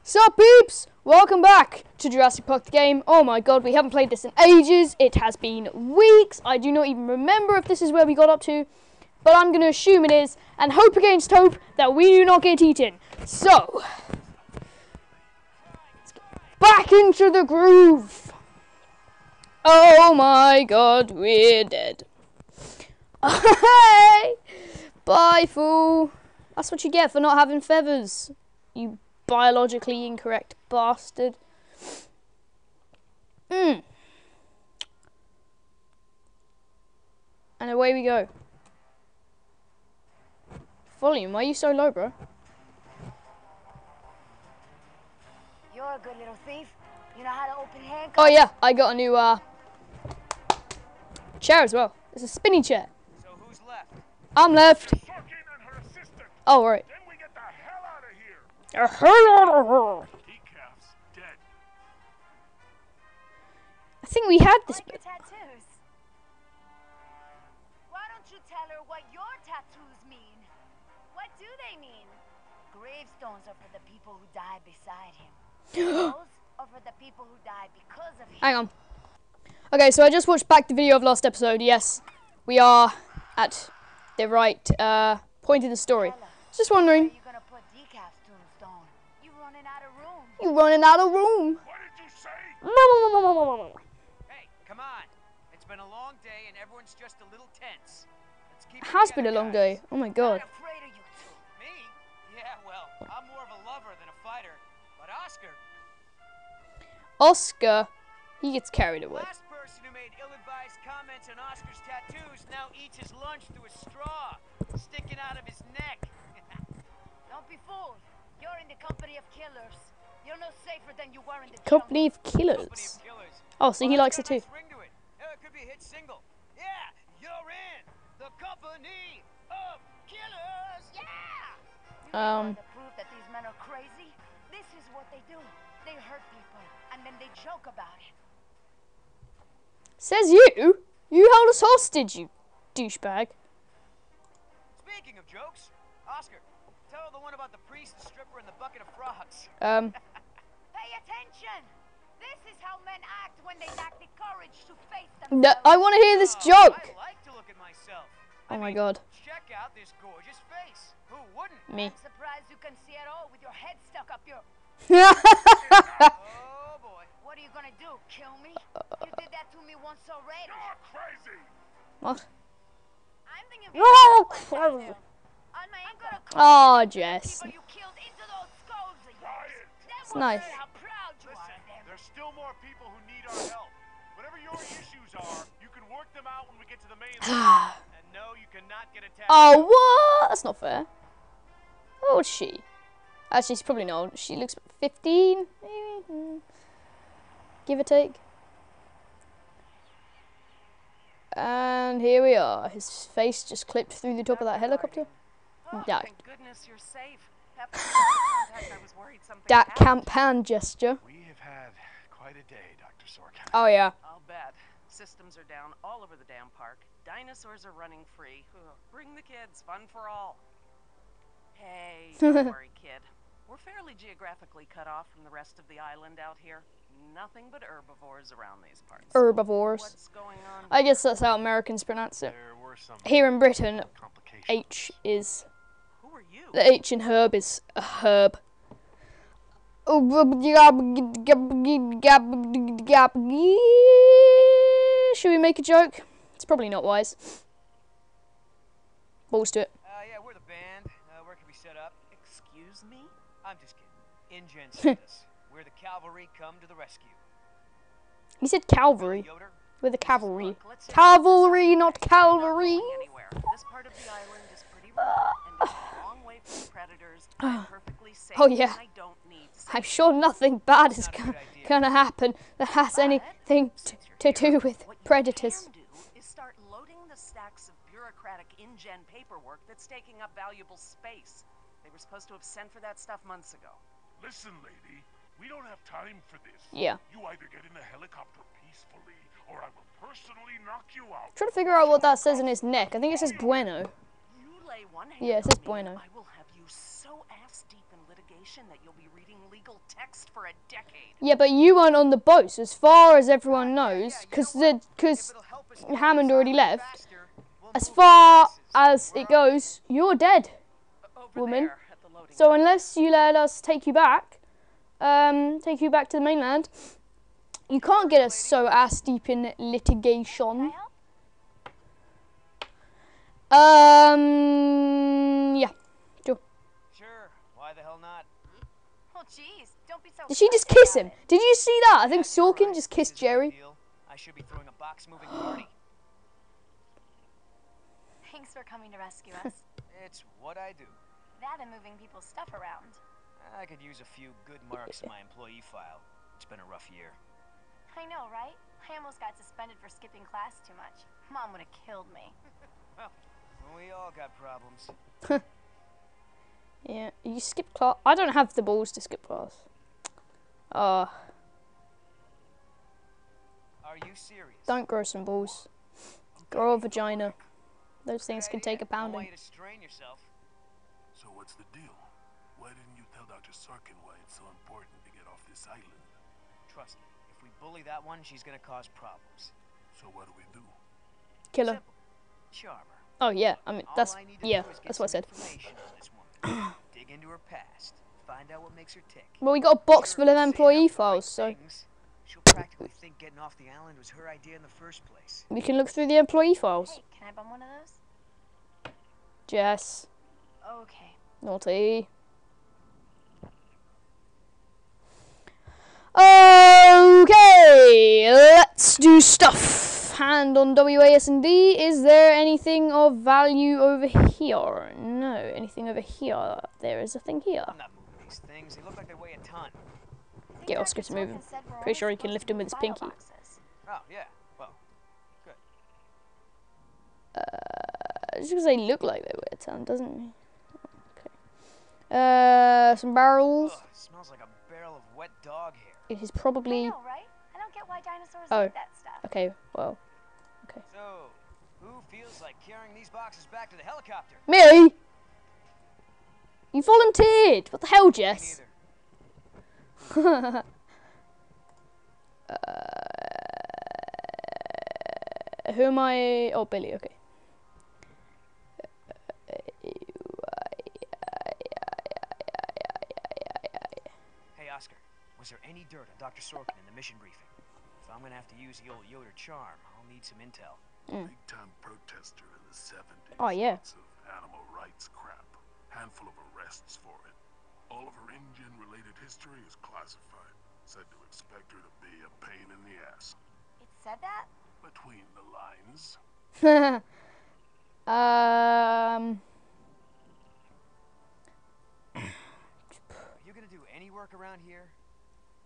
Sup peeps! Welcome back to Jurassic Park the game. Oh my god, we haven't played this in ages. It has been weeks. I do not even remember if this is where we got up to. But I'm going to assume it is, and hope against hope that we do not get eaten. So, let's get back into the groove. Oh my god, we're dead. Hey! Bye, fool. That's what you get for not having feathers, you biologically incorrect bastard. And away we go. Volume, why are you so low, bro? You're a good little thief. You know how to open handcuffs? Oh yeah, I got a new chair as well. It's a spinning chair. So who's left? I'm left. And her assistant. Oh right. Then we get the hell out of here. Decaf's dead. I think we had this Like your bit. tattoos. Why don't you tell her what your tattoos mean? What do they mean? Gravestones are for the people who died beside him. Those are for the people who died because of him. Hang on. Okay, so I just watched back the video of last episode. Yes, we are at the right point of the story. Just wondering. Where are you gonna put Decaf's tombstone? You running out of room. You running out of room? What did you say? Hey, come on. It's been a long day and everyone's just a little tense. Let's keep It it has been a together, long guys. day. Oh my I'm god. not afraid of you two. Me? Yeah, well, I'm more of a lover than a fighter. But Oscar, Oscar, he gets carried the away. last person who made ill-advised comments on Oscar's tattoos now eats his lunch through a straw sticking out of his neck. Don't be fooled. You're in the company of killers. You're no safer than you were in the Company of Company killers. of killers. Oh, so he Well, likes it that's too. got a nice ring to it. It could be a hit single. Yeah, you're in the company of killers. Yeah. To prove that these men are crazy, this is what they do. They hurt people, and then they joke about it. Says you? You held us hostage, you douchebag. Speaking of jokes, Oscar, tell the one about the priest, stripper, and the bucket of frogs. Pay attention! This is how men act when they lack the courage to face them. No, I want to hear this Oh, joke. I like to look at myself. Oh I my mean, god. Check out this gorgeous face. Who wouldn't? Me. I'm surprised you can see at all with your head stuck up your... Oh boy. What are you gonna do, kill me? You did that to me once already. You're crazy. What? I'm thinking of Oh, On my I'm gonna oh, Jess. people you killed into those skulls of yours. Quiet. Then It's we'll nice. see how proud you are Listen, of them. there's still more people who need our help. Whatever your issues are, you can work them out when we get to the main line. And no, you cannot get attacked. Oh, what? That's not fair. How old is she? Actually, she's probably not old. She looks 15, maybe? Give or take. And here we are. His face just clipped through the top of that helicopter. Yeah. Thank goodness you're safe. After the last contact, I was worried something That happened. camp hand gesture. We have had quite a day, Dr. Sorkin. Oh, yeah. I'll bet. Systems are down all over the damn park. Dinosaurs are running free. Ugh, bring the kids. Fun for all. Hey, don't worry, kid. We're fairly geographically cut off from the rest of the island out here. Nothing but herbivores around these parts. Herbivores. What's going on? I guess that's how Americans pronounce it. There were some Here in Britain, complications. H is... Who are you? The H in herb is a herb. Should we make a joke? It's probably not wise. Balls to it. Yeah, we're the band. Where can we set up? Excuse me? I'm just kidding. InGen sent us. We're the cavalry come to the rescue. He said cavalry. Yoder? We're the cavalry. Look, let's just- Cavalry, not You're not Calvary. going anywhere. This part of the island is pretty remote and is a long way from predators. I'm perfectly safe. Oh, yeah. And I don't need I'm sure nothing bad is Not a good idea. gonna happen that has anything to do with What you predators. can do is start loading the stacks of bureaucratic InGen paperwork that's taking up valuable space. They were supposed to have sent for that stuff months ago. Listen, lady, we don't have time for this. Yeah. You either get in the helicopter peacefully, or I will personally knock you out. Trying to figure out what that says in his neck. I think it says bueno. You lay one hand Yeah, it on says me, bueno. I will have you so ass deep in litigation that you'll be reading legal text for a decade. Yeah, but you weren't on the boat, as far as everyone knows, because Hammond already left. As far as it goes, you're dead, Over woman. there at the loading So dock. unless you let us take you back to the mainland, you can't get us so ass deep in litigation. Yeah. Sure. Sure, why the hell not? Oh, jeez, don't be so. Did she just excited kiss about him? it. Did you see that? I think That's all Sorkin right. just This kissed is a big Jerry. deal. I should be throwing a box-moving party. Thanks for coming to rescue us. It's what I do. That and moving people's stuff around. I could use a few good marks in my employee file. It's been a rough year. I know, right? I almost got suspended for skipping class too much. Mom would have killed me. Well, we all got problems. Yeah, you skip class. I don't have the balls to skip class. Are you serious? Don't grow some balls. Grow a vagina. Those things can take a I want pounding. you to strain yourself. So what's the deal? Why didn't you tell Dr. Sorkin why it's so important to get off this island? Trust me, if we bully that one, she's gonna cause problems. So what do we do? Killer. Simple. Charm her. Oh yeah, I mean All that's I need to yeah, do is get that's what I some said. information on this woman. Dig into her past. Find out what makes her tick. Well, we got a box Sure, full of if I say employee enough right files, so things, she'll practically think getting off the island was her idea in the first place. we can look through the employee files. Hey, can I bum one of those? Jess, Okay. naughty. Okay, let's do stuff. Hand on WASD. Is there anything of value over here? No, anything over here. There is a thing here. I'm not moving these things. They look like they weigh a ton. I think Get Dr. Oscar to move Sorkin him. said we're Pretty only sure he can supposed lift to him with his move pinky. file boxes. Oh, yeah. Well, good. Just because they look like they weigh a ton, doesn't it? Okay. Some barrels. Ugh, it smells like a barrel of wet dog hair. It is I probably. know, right? I don't get why dinosaurs Oh. eat that stuff. Okay, well. So, who feels like carrying these boxes back to the helicopter? Me! You volunteered! What the hell, Me Jess? neither. Who am I? Oh, Billy, okay. Hey, Oscar, was there any dirt on Dr. Sorkin in the mission briefing? If I'm gonna have to use the old Yoder charm, I'll need some intel. Big time protester in the 70s. Oh, yeah. Lots of animal rights crap. Handful of arrests for it. All of her InGen-related history is classified. Said to expect her to be a pain in the ass. It said that? Between the lines. Are you gonna do any work around here?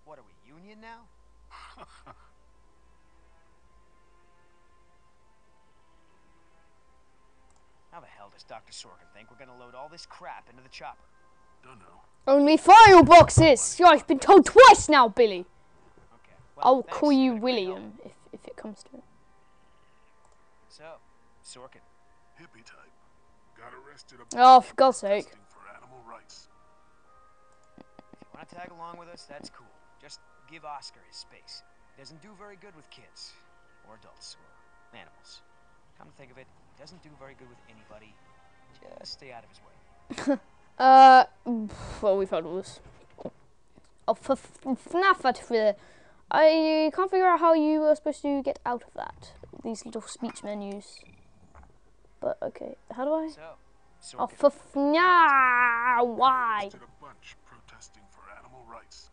What are we, union now? How the hell does Dr. Sorkin think we're gonna load all this crap into the chopper? Don't know. Only file boxes! Yeah, I've been told twice now, Billy. Okay. I'll thanks. call you Been a great help. William if it comes to it. So, Sorkin. Hippie type. Got arrested up Oh, for God's sake. protesting for animal rights. If you want to tag along with us, that's cool. Just give Oscar his space. He doesn't do very good with kids, or adults, or animals. Come to think of it, he doesn't do very good with anybody. Just stay out of his way. Well, we've had all this. Oh, FNAF. I can't figure out how you were supposed to get out of that. These little speech menus. But, okay. How do I? So, Oh, Sorkin. why? Arrested a bunch protesting for animal rights.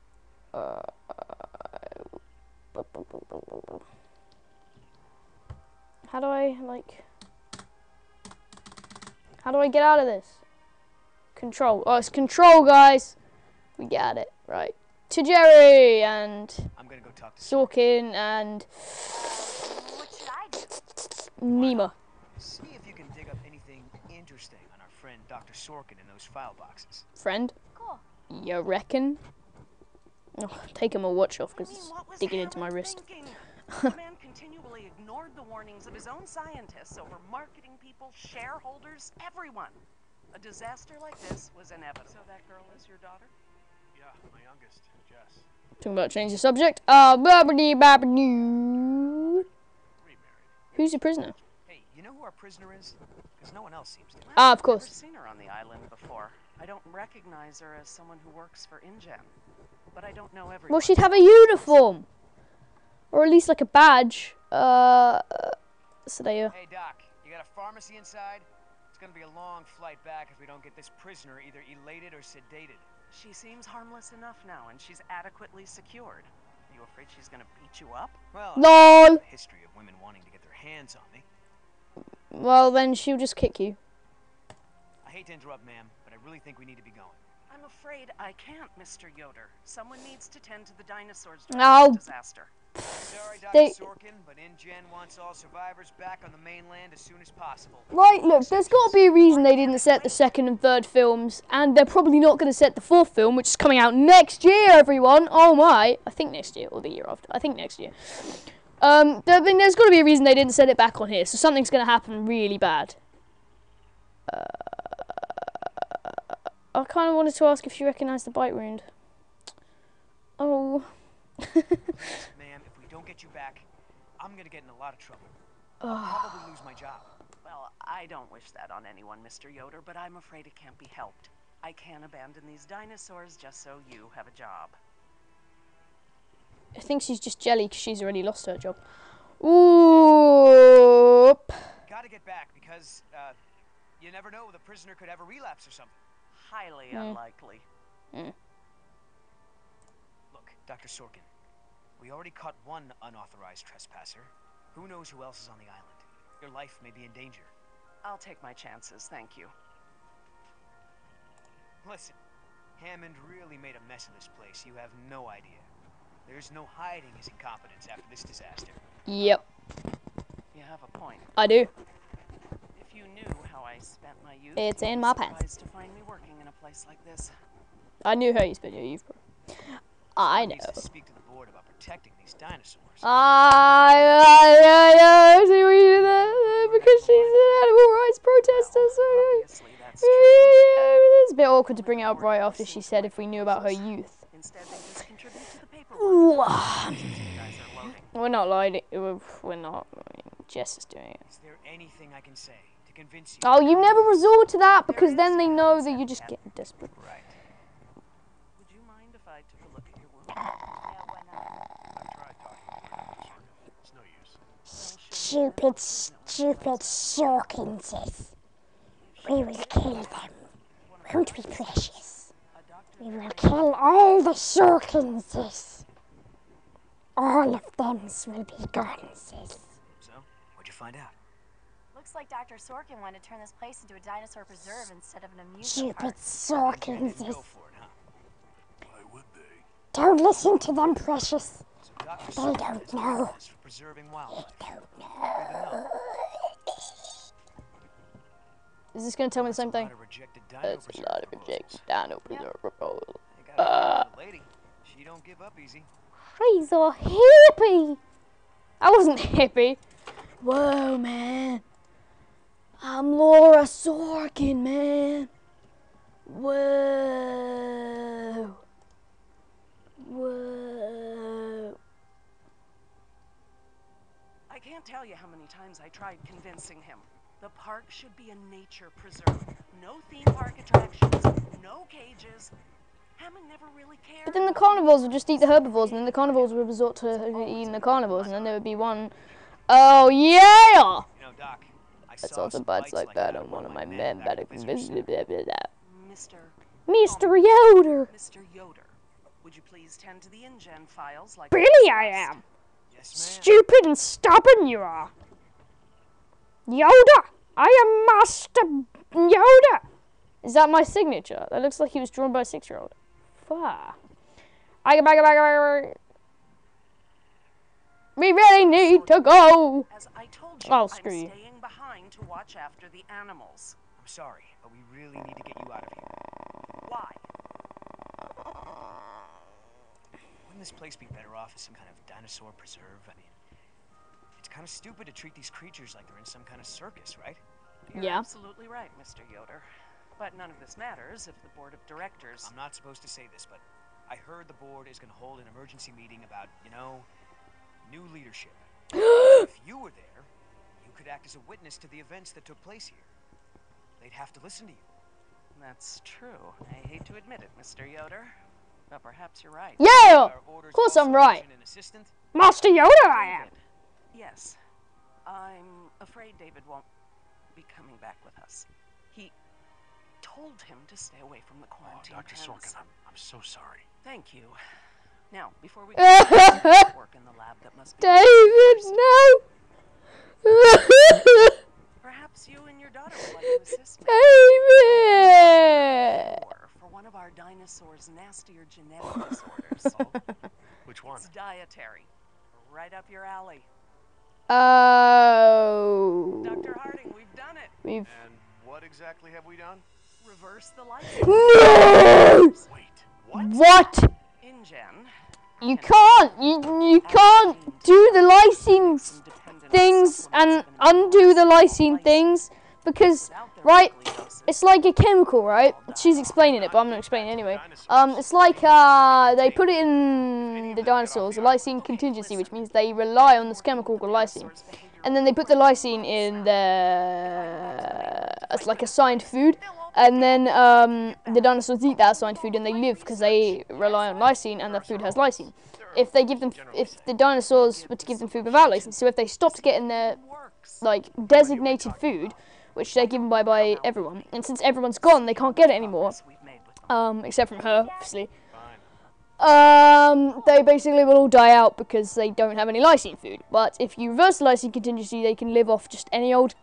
How do I, like... How do I get out of this? Control. Oh, it's control, guys. We got it. Right. To Jerry and I'm gonna go talk to Sorkin and What should I do? Nima. See if you can dig up anything interesting on our friend Dr. Sorkin in those file boxes. Friend, Cool. you reckon? Oh, taking my watch off I mean, because it's what was digging into my Hammond wrist. thinking? The man continually ignored the warning warnings of his own scientists over marketing people, shareholders, everyone. A disaster like this was inevitable. So that girl is your daughter? Yeah, my youngest, Jess. Talking about change the subject. Babbity babbity. Who's your prisoner? Hey, you know who our prisoner is? Because no one else seems to. Well, Of I've course. never seen her on the island before. I don't recognize her as someone who works for InGen. But I don't know everyone. Well, she'd have a uniform. Or at least like a badge. So there you go. Hey, Doc, you got a pharmacy inside? It's gonna be a long flight back if we don't get this prisoner either elated or sedated. She seems harmless enough now, and she's adequately secured. Are you afraid she's gonna beat you up? Well, LOL. a history of women wanting to get their hands on me. Well, then she'll just kick you. I hate to interrupt, ma'am, but I really think we need to be going. I'm afraid I can't, Mr. Yoder. Someone needs to tend to the dinosaurs No. during this disaster. Sorry, Dr. They- Sorkin, but InGen wants all survivors back on the mainland as soon as possible. Right, look, there's got to be a reason they didn't set the second and third films, and they're probably not going to set the fourth film, which is coming out next year, everyone. Oh my. I think next year, or the year after. I think next year. There's got to be a reason they didn't set it back on here, so something's going to happen really bad. I kind of wanted to ask if you recognise the bite wound. Oh. Ma'am, if we don't get you back, I'm going to get in a lot of trouble. I'll probably lose my job. Well, I don't wish that on anyone, Mr. Yoder, but I'm afraid it can't be helped. I can't abandon these dinosaurs just so you have a job. I think she's just jelly because she's already lost her job. Ooh. Gotta get back because, you never know, the prisoner could have a relapse or something. Highly unlikely. Look, Dr. Sorkin, we already caught one unauthorized trespasser. Who knows who else is on the island? Your life may be in danger. I'll take my chances, thank you. Listen, Hammond really made a mess of this place. You have no idea. There's no hiding his incompetence after this disaster. Yep, You have a point. I do. If you knew how I spent my youth, It's you'd in be my pants. surprised to find me working in a place like this. I knew how you spent your youth. I Someone know. needs to speak to the board about protecting these dinosaurs. I see what you did there because she's an animal rights protester. So Obviously, that's true. it's a bit awkward to bring it up right after she said if we knew about her youth. Instead, they just contribute to the paperwork. We're You guys are loading. not lying. We're not. I mean, Jess is doing it. Is there anything I can say to convince you? Oh, you never resort to that because then they know that you're just getting desperate. Right. Would you mind if I took a look at your wound? Yeah, why not? I tried talking to her, Dr. Sorkin. It's no use. Stupid Sorkinses. We will kill them. Won't we, precious? We will kill all the Sorkinses. All of them will be gone, sis. So, what'd you find out? Looks like Dr. Sorkin wanted to turn this place into a dinosaur preserve instead of an amusement Stupid park. They didn't Sorkinses. go for it, huh? Why would they? Don't listen to them, precious. So Dr. They Sorkin don't is know. famous for preserving wildlife. Don't know. Good to know. Is this going to tell me the That's a same thing? lot of rejected dino That's a preserve lot of proposals. rejected dino preserve proposal. You gotta give it to the lady. She don't give up easy. She's a hippie. I wasn't hippie. Whoa, man. I'm Laura Sorkin, man. Whoa. Whoa. I can't tell you how many times I tried convincing him. The park should be a nature preserve. No theme park attractions, no cages. Hammond never really cared. But then the carnivores would just eat the herbivores, and then the carnivores would resort to eating the carnivores, and then there would be one. Oh, yeah! You know, Doc, I I saw saw some bites like that on one of my men back better at Visitor Center. Mr. Yoder. Mr. Yoder, would you please tend to the InGen files like Really, I am. Yes, ma'am. Stupid and stubborn you are. Yoda! I am Master Yoda! Is that my signature? That looks like he was drawn by a 6-year-old. Fuck. We really need to go. As I told you, Oh, I'm screw you. staying behind to watch after the animals. I'm sorry, but we really need to get you out of here. Why? Wouldn't this place be better off as some kind of dinosaur preserve? I mean, it's kind of stupid to treat these creatures like they're in some kind of circus, right? You're Yeah. absolutely right, Mr. Yoder. But none of this matters if the board of directors... I'm not supposed to say this, but I heard the board is going to hold an emergency meeting about, you know, new leadership. If you were there, you could act as a witness to the events that took place here. They'd have to listen to you. That's true. I hate to admit it, Mr. Yoder. But perhaps you're right. Yeah! Our orders Of course also I'm right. mention an assistant. Master Yoda I am. David. Yes. I'm afraid David won't be coming back with us. He told him to stay away from the quarantine Dr. pens. Sorkin, I'm so sorry. Thank you. Now, before we get to work in the lab that must be... David, no! Perhaps you and your daughter would like to assist me. David! Or for one of our dinosaurs' nastier genetic disorders. Which one? It's dietary. Right up your alley. Oh. Dr. Harding, we've done it. We've... And what exactly have we done? Reverse the light. No! Wait, What? InGen. You can't. You can't do the lysine things and undo the lysine things because, right, it's like a chemical, right? She's explaining it, but I'm not explaining it anyway. It's like they put it in the dinosaurs, the lysine contingency, which means they rely on this chemical called lysine, and then they put the lysine in as like assigned food, and then the dinosaurs eat that assigned food and they live because they rely on lysine and the food has lysine. If the dinosaurs were to give them food without lysine, so if they stopped getting their like designated food, which they're given by everyone, and since everyone's gone, they can't get it anymore, except from her, obviously. They basically will all die out because they don't have any lysine food. But if you reverse the lysine contingency, they can live off just any old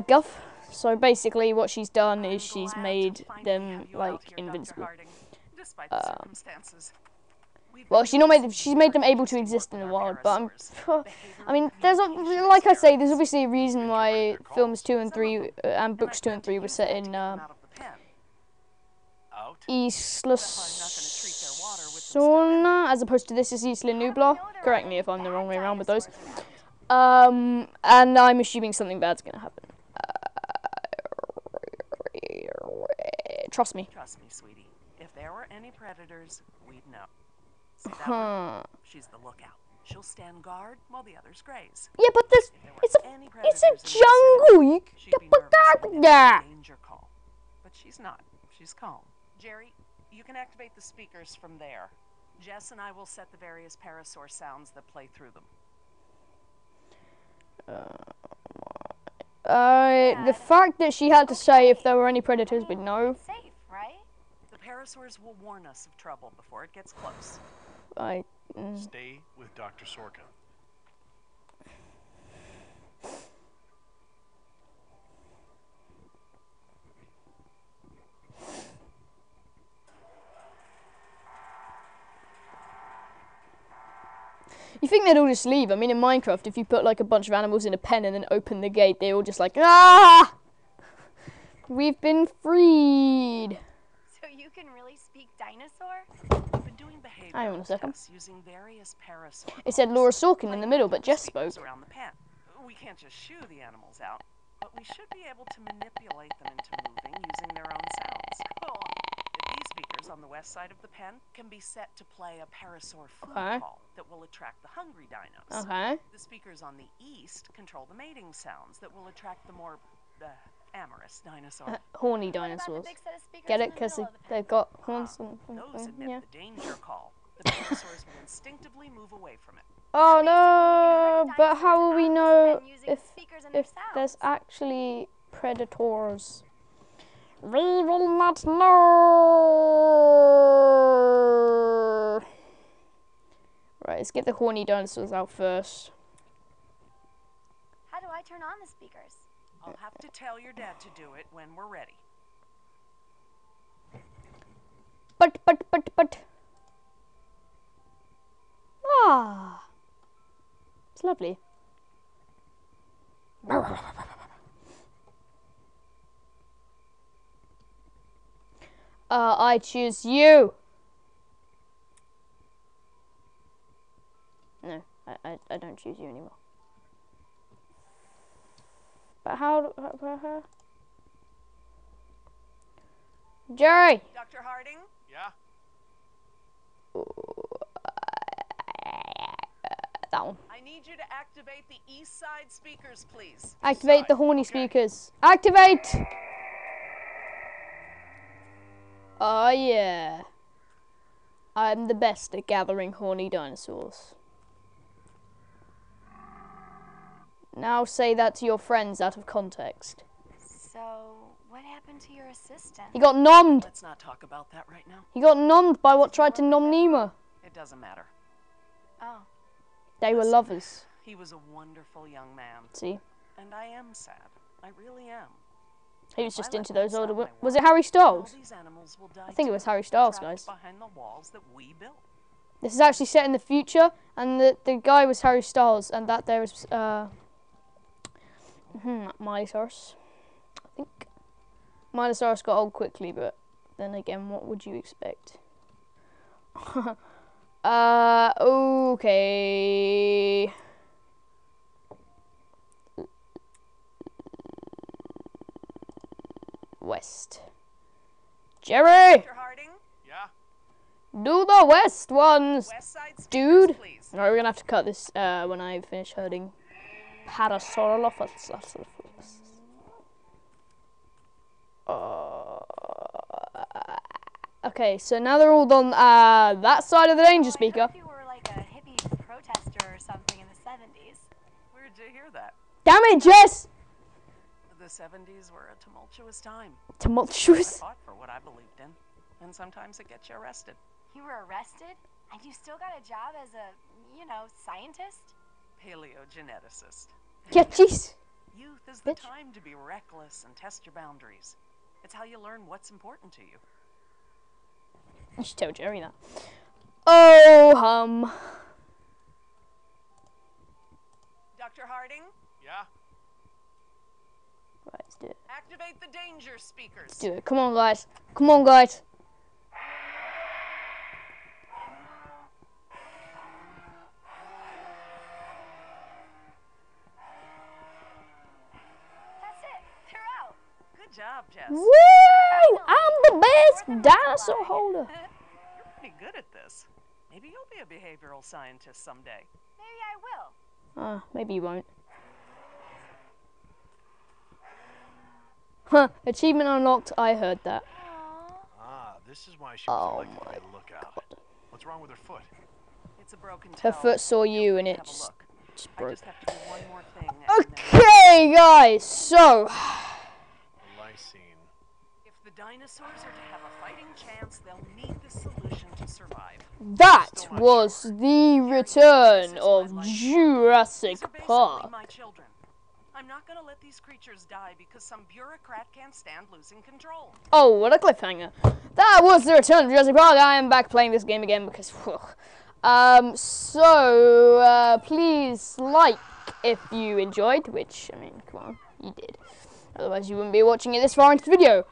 guff. So basically, what she's done is she's made them like invincible. Despite the circumstances. Well, she's made them able to exist in the wild, but I mean, like I say, there's obviously a reason why films 2 and 3 and books 2 and 3 were set in Isla Sorna, as opposed to this is Isla Nublar. Correct me if I'm the wrong way around with those. And I'm assuming something bad's gonna happen. Trust me. Trust me, sweetie. If there were any predators, we'd know. See that one? She's the lookout. She'll stand guard while the others graze. Yeah, but it's a jungle. You She'd be nervous. yeah. Danger call. But she's not. She's calm. Jerry, you can activate the speakers from there. Jess and I will set the various parasaur sounds that play through them. The fact that she had to say if there were any predators, we know. Safe, right? The parasaurs will warn us of trouble before it gets close. Stay with Dr. Sorkin. You think they'd all just leave? I mean, in Minecraft, if you put like a bunch of animals in a pen and then open the gate, they're all just like, ah! We've been freed. So you can really speak dinosaur? We've been doing Hang on a second. tests using various parasaur. It said Laura Sorkin in the middle, but Jess spoke. Around the pen. We can't just shoo the animals out, but we should be able to manipulate them into moving using their own sounds. Cool. These speakers on the west side of the pen can be set to play a parasaur food call that will attract the hungry dinos. Okay. The speakers on the east control the mating sounds that will attract the more amorous dinosaur. Horny dinosaurs. Get it? Because they've got horns. Those emit the danger call. The dinosaurs will instinctively move away from it. Oh no! But how will we know if there's actually predators? We will not know. Right, let's get the horny dinosaurs out first. How do I turn on the speakers? I'll have to tell your dad to do it when we're ready. But. Ah. It's lovely. I choose you. No, I don't choose you anymore. how? Jerry. Dr. Harding? Yeah? That one. I need you to activate the east side speakers, please. Activate the horny speakers. Activate! Oh yeah. I'm the best at gathering horny dinosaurs. Now say that to your friends out of context. So, what happened to your assistant? He got nommed. Let's not talk about that right now. He got nommed by what tried to nom Nemo. It doesn't matter. Oh. They were lovers. He was a wonderful young man. See? And I am sad. I really am. He was just If I into let those them older stop women. my Was work, it Harry all Styles? these animals will die I think it too, was Harry Styles, trapped guys. behind the walls that we built. This is actually set in the future, and the guy was Harry Styles, and that there was Milosaurus, I think. Milosaurus got old quickly, but then again, what would you expect? Okay. West. Jerry! Dr. Harding, Yeah? Do the west ones! west side speakers, Dude! please. Alright, we're gonna have to cut this when I finish herding Parasaurolophus. Okay, so now they're all on that side of the danger speaker. I heard you were like a hippie protester or something in the 70s. Where'd you hear that? Damn it, Jess! The 70s were a tumultuous time. I Tumultuous. fought for what I believed in, and sometimes it gets you arrested. You were arrested? And you still got a job as a, scientist? Paleogeneticist. Yeah, jeez. Youth is the Bitch. time to be reckless and test your boundaries. It's how you learn what's important to you. I should tell Jerry that. Oh, Dr. Harding, Yeah? Right, let's do it. activate the danger speakers. Let's do it. Come on, guys. Come on, guys. That's it. They're out. Good job, Jess. Woo! I'm the best dinosaur holder. You're pretty good at this. Maybe you'll be a behavioral scientist someday. Maybe I will. Maybe you won't. Huh, achievement unlocked. I heard that. Ah, this is why she was Oh elected my to lookout. What's wrong with her foot? It's a broken Her toe. foot saw you and it Have a just look. I broke. just have to do one more thing. and then- Okay, guys, so Lysine. If the dinosaurs are to have a fighting chance, they'll need this solution to survive. that was the return of Jurassic These are basically Park. my children. I'm not going to let these creatures die because some bureaucrat can't stand losing control. Oh, what a cliffhanger. That was the return of Jurassic Park. I am back playing this game again because, please like if you enjoyed, which, I mean, come on, you did. Otherwise, you wouldn't be watching it this far into the video.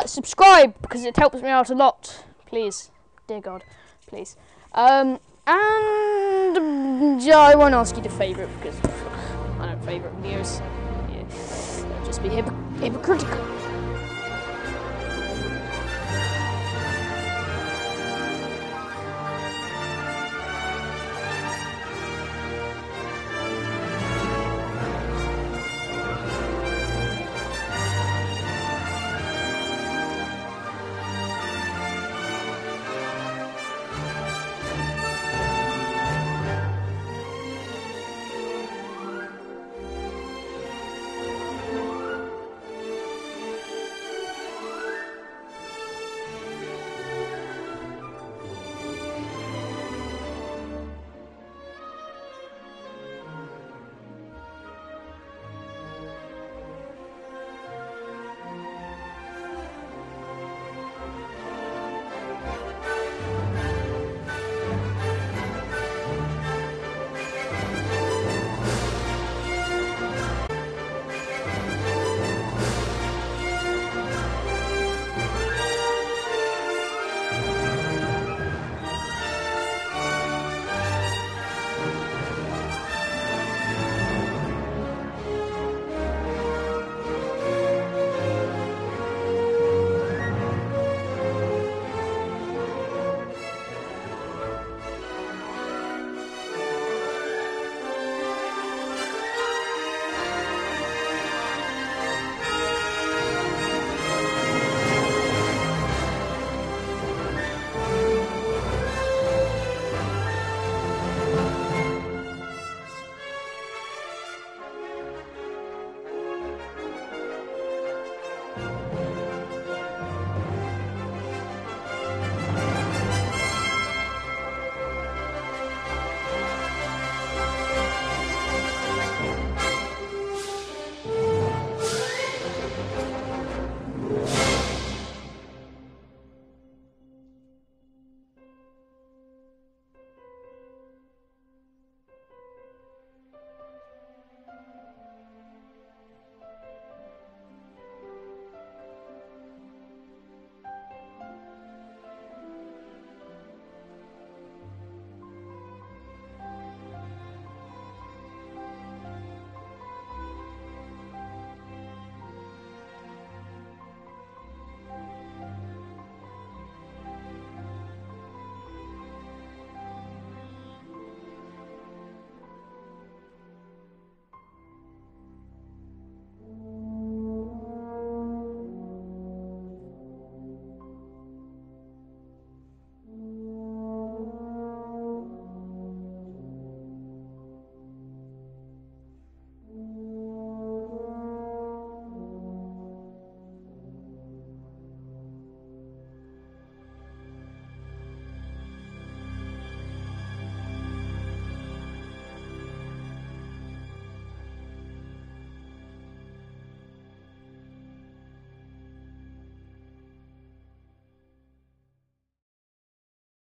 Subscribe because it helps me out a lot. Please. Dear God, please. And I won't ask you to favourite because I don't favourite videos. Yeah, that'd just be hypocritical.